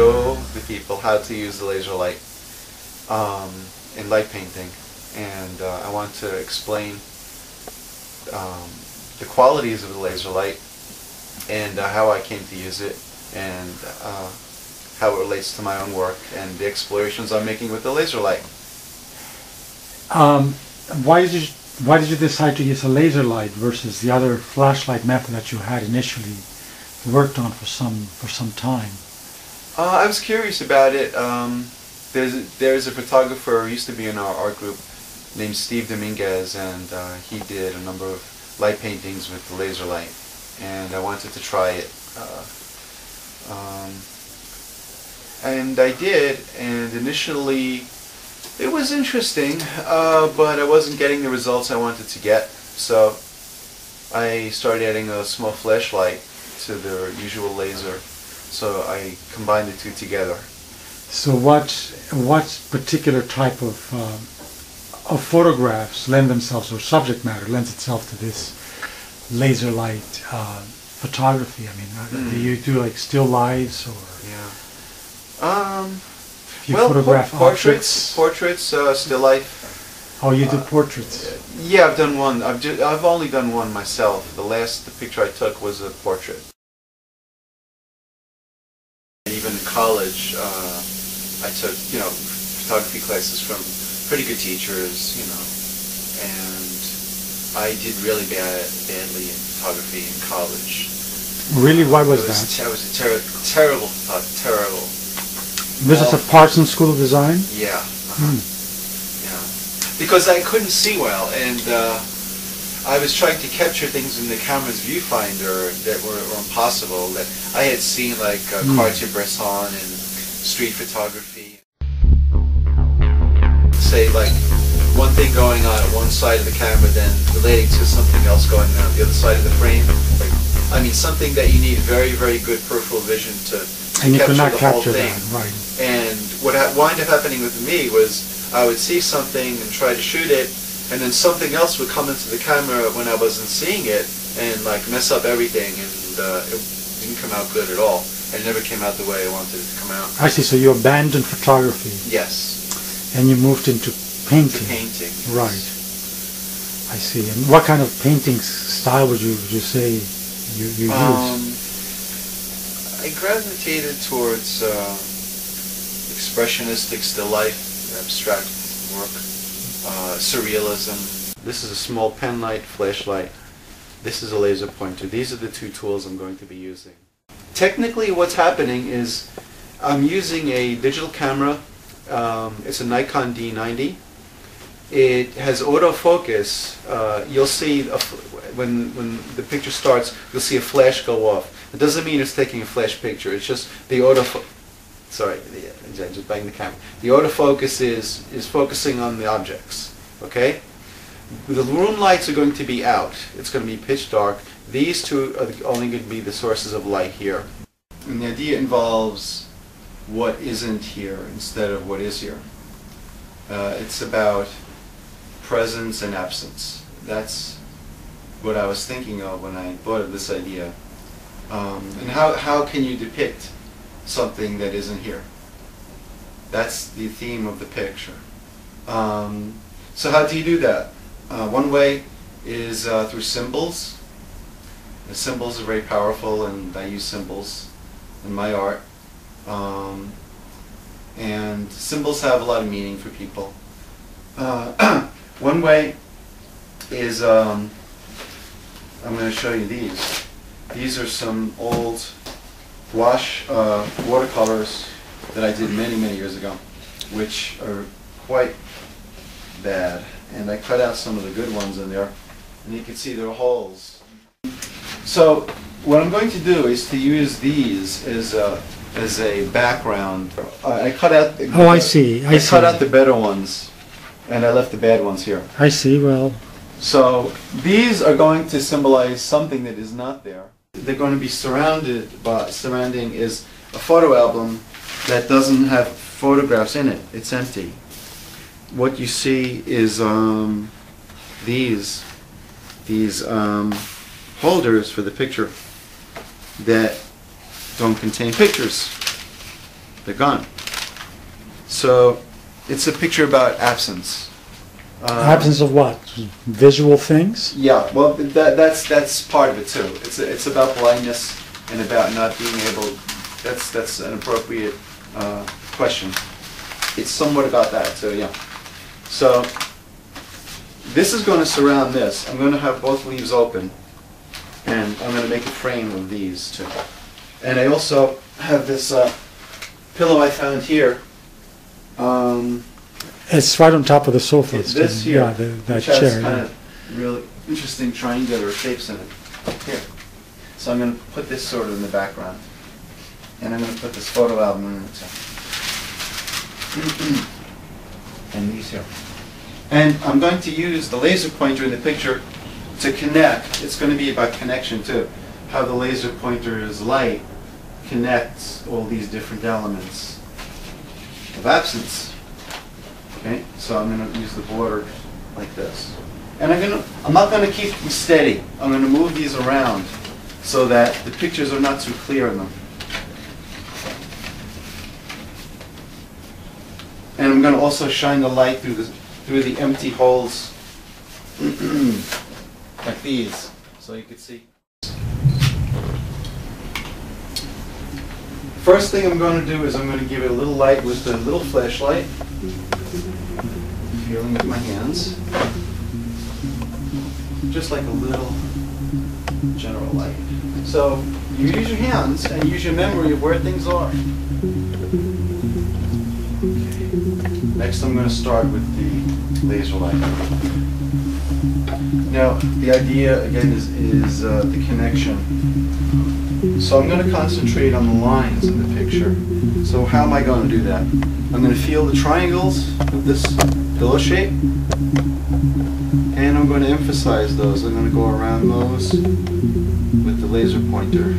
show the people how to use the laser light in light painting, and I want to explain the qualities of the laser light and how I came to use it, and how it relates to my own work and the explorations I'm making with the laser light. Why did you decide to use a laser light versus the other flashlight method that you had initially worked on for some time? I was curious about it. There's a photographer who used to be in our art group named Steve Dominguez, and he did a number of light paintings with the laser light, and I wanted to try it. And I did, and initially it was interesting, but I wasn't getting the results I wanted to get, so I started adding a small flashlight to the usual laser, so I combined the two together. So what particular type of photographs lend themselves, or subject matter lends itself to this laser light photography? I mean, do you do like still lives, or? Yeah. You photograph portraits, still life. Oh, you do portraits? Yeah, I've done one. I've only done one myself. The picture I took was a portrait. Even in college, I took photography classes from pretty good teachers, and I did really badly in photography in college. Really? Why was that? I was terrible. This is a Parsons School of Design? Yeah. Yeah. Because I couldn't see well, and I was trying to capture things in the camera's viewfinder that were impossible, that I had seen, like Cartier-Bresson and street photography. Say, like, one thing going on at one side of the camera, then relating to something else going on the other side of the frame. I mean, something that you need very, very good peripheral vision to and you capture cannot the capture whole thing. that, right? And what wound up happening with me was I would see something and try to shoot it, and then something else would come into the camera when I wasn't seeing it, and like mess up everything, and it didn't come out good at all. And it never came out the way I wanted it to come out. I see. So you abandoned photography. Yes. And you moved into painting. Painting. Right. I see. And what kind of painting style would you say you use? I gravitated towards expressionistic still life, abstract work, surrealism. This is a small pen light, flashlight. This is a laser pointer. These are the two tools I'm going to be using. Technically what's happening is I'm using a digital camera. It's a Nikon D90. It has autofocus. You'll see when the picture starts, you'll see a flash go off. It doesn't mean it's taking a flash picture. It's just the Sorry, I just banged the camera. The autofocus is focusing on the objects. Okay. The room lights are going to be out. It's going to be pitch dark. These two are only going to be the sources of light here. And the idea involves what isn't here instead of what is here. It's about presence and absence. That's what I was thinking of when I thought of this idea. And how can you depict something that isn't here? That's the theme of the picture. So how do you do that? One way is through symbols. The symbols are very powerful, and I use symbols in my art. And symbols have a lot of meaning for people. One way is, I'm going to show you these. These are some old gouache watercolors that I did many, many years ago, which are quite bad. And I cut out some of the good ones in there, and you can see there are holes. So what I'm going to do is to use these as a background. I cut out. I see. I cut out the better ones, and I left the bad ones here. I see. Well. So these are going to symbolize something that is not there. They're going to be surrounding is a photo album that doesn't have photographs in it. It's empty. What you see is these holders for the picture that don't contain pictures. they're gone. So it's a picture about absence. Absence of what? Visual things? Yeah, well, that's part of it too. It's about blindness and about not being able. That's an appropriate question. It's somewhat about that too. Yeah. So this is going to surround this. I'm going to have both leaves open, and I'm going to make a frame of these too. And I also have this pillow I found here. It's right on top of the sofa. It's this here, yeah, that which chair. has kind of really interesting triangular shapes in it. Here. So I'm going to put this sort of in the background. And I'm going to put this photo album in it. And these here. And I'm going to use the laser pointer in the picture to connect. It's going to be about connection too. How the laser pointer's light connects all these different elements of absence. Okay, so I'm going to use the border like this. And I'm not going to keep them steady. I'm going to move these around so that the pictures are not too clear in them. And I'm going to also shine the light through the empty holes like these, so you can see. First thing I'm going to do is I'm going to give it a little light with a little flashlight. Feeling with my hands. Just like a little general light. So you use your hands and use your memory of where things are. Okay. Next I'm going to start with the laser light. Now the idea again is the connection. So I'm going to concentrate on the lines in the picture. So how am I going to do that? I'm going to feel the triangles of this pillow shape, and I'm going to emphasize those. I'm going to go around those with the laser pointer.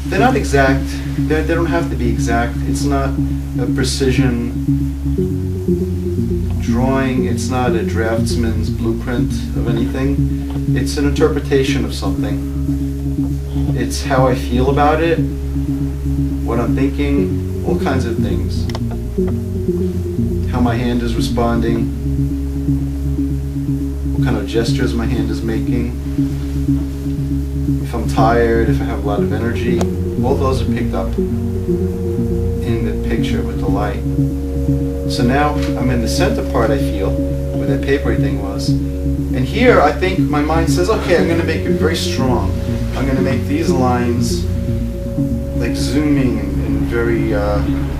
They're not exact. They don't have to be exact. It's not a precision drawing. It's not a draftsman's blueprint of anything. It's an interpretation of something. It's how I feel about it, what I'm thinking, all kinds of things. How my hand is responding, what kind of gestures my hand is making, if I'm tired, if I have a lot of energy. All those are picked up in the picture with the light. So now I'm in the center part, I feel, where that papery thing was. And here I think my mind says, okay, I'm going to make it very strong. I'm going to make these lines like zooming and very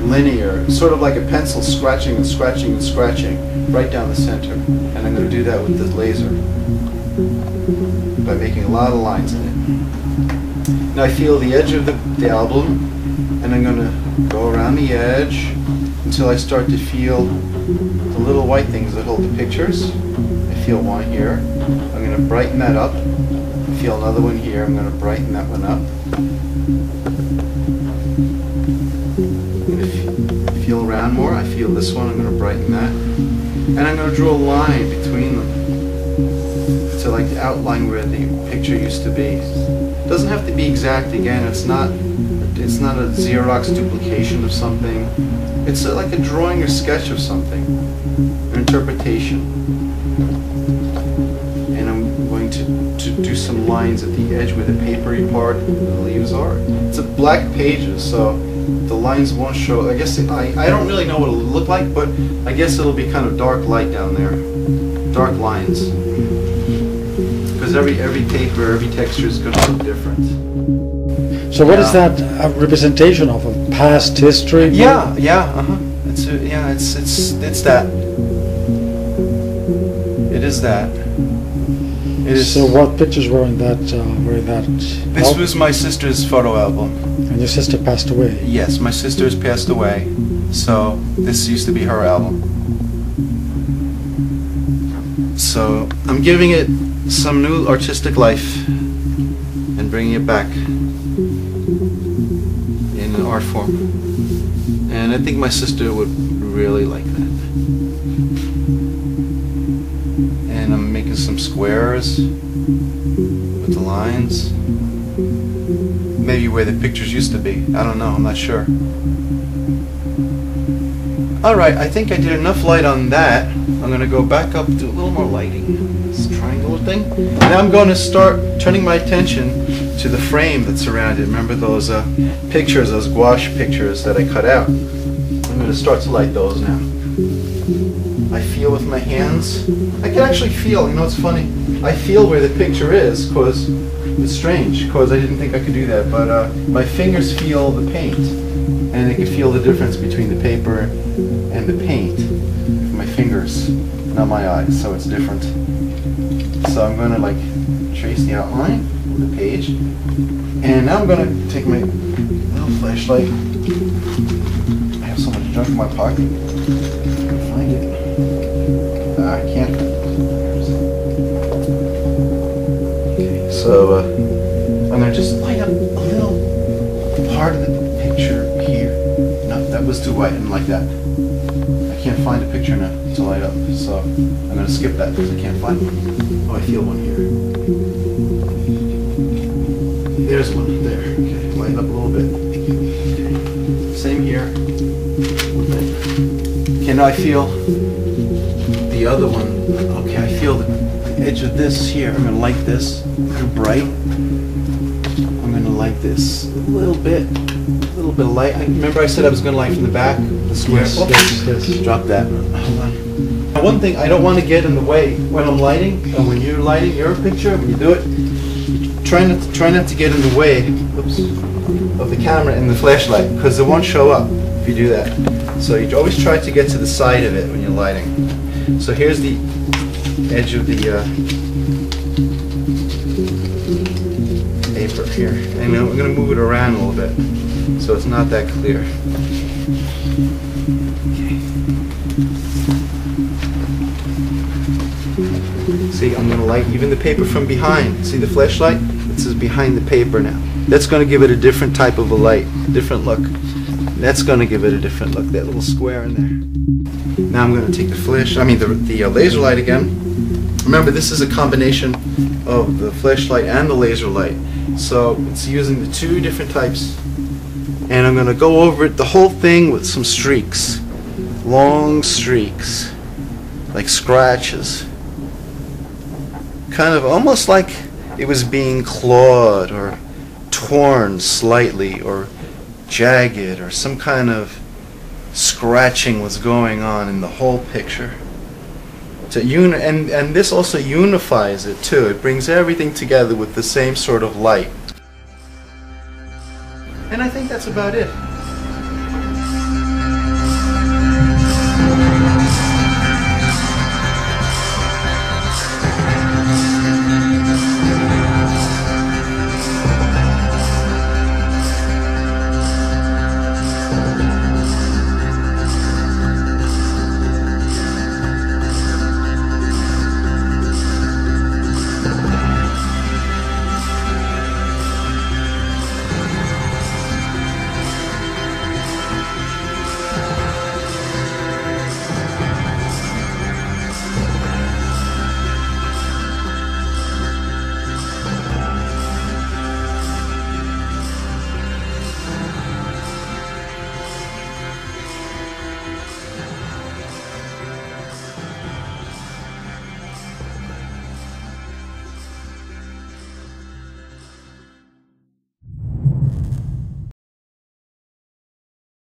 linear, sort of like a pencil scratching and scratching and scratching right down the center. And I'm going to do that with this laser by making a lot of lines in it. Now I feel the edge of the album, and I'm going to go around the edge until I start to feel the little white things that hold the pictures. I feel one here. I'm going to brighten that up. I feel another one here. I'm going to brighten that one up. I'm going to feel around more. I feel this one. I'm going to brighten that. And I'm going to draw a line between them to like outline where the picture used to be. It doesn't have to be exact. Again, it's not a Xerox duplication of something. It's like a drawing or sketch of something, an interpretation. And I'm going to do some lines at the edge where the papery part of the leaves are. It's a black pages, so the lines won't show. I guess I don't really know what it'll look like, but I guess it'll be kind of dark light down there, dark lines. Because every paper, every texture is going to look different. So what is that a representation of? A past history? Yeah. It's that. It is that. It is. So what pictures were in that? This was my sister's photo album. And your sister passed away. Yes, my sister has passed away. So this used to be her album. So I'm giving it some new artistic life and bringing it back in an art form. And I think my sister would really like that. And I'm making some squares with the lines, maybe where the pictures used to be. I don't know, I'm not sure. Alright, I think I did enough light on that. I'm going to go back up, do a little more lighting. This triangle thing. Now I'm going to start turning my attention to the frame that's around it. Remember those pictures, those gouache pictures that I cut out? I'm going to start to light those now. I feel with my hands. I can actually feel, you know what's funny? I feel where the picture is, because it's strange, because I didn't think I could do that, but my fingers feel the paint, and I can feel the difference between the paper and the paint with my fingers, not my eyes, so it's different. So I'm going to like trace the outline of the page, and now I'm going to take my little flashlight. I have so much junk in my pocket. I can't find it. I can't. Okay, so I'm going to just light up a little part of the picture here. No, that was too white. I didn't like that. I can't find a picture now to light up, so I'm going to skip that because I can't find one. Oh, I feel one here. There's one there. Okay, light up a little bit. Okay. Same here. Okay, now I feel the other one. Okay, I feel the edge of this here. I'm going to light this kind of bright. I'm going to light this a little bit of light. Remember I said I was going to light from the back, the square? Yes. Drop that. Hold on. Now, one thing, I don't want to get in the way when I'm lighting, and when you're lighting your picture, when you do it, try not to get in the way of the camera and the flashlight, because it won't show up if you do that. So you always try to get to the side of it when you're lighting. So here's the edge of the paper here, and I'm going to move it around a little bit so it's not that clear. Okay. See, I'm going to light even the paper from behind. See the flashlight? This is behind the paper now. That's going to give it a different type of a light, a different look. That's going to give it a different look, that little square in there. Now I'm going to take the laser light again. Remember, this is a combination of the flashlight and the laser light. So it's using the two different types. And I'm going to go over it, the whole thing, with some streaks. Long streaks. Like scratches. Kind of almost like it was being clawed or torn slightly or jagged, or some kind of scratching was going on in the whole picture. And this also unifies it too. It brings everything together with the same sort of light. And I think that's about it.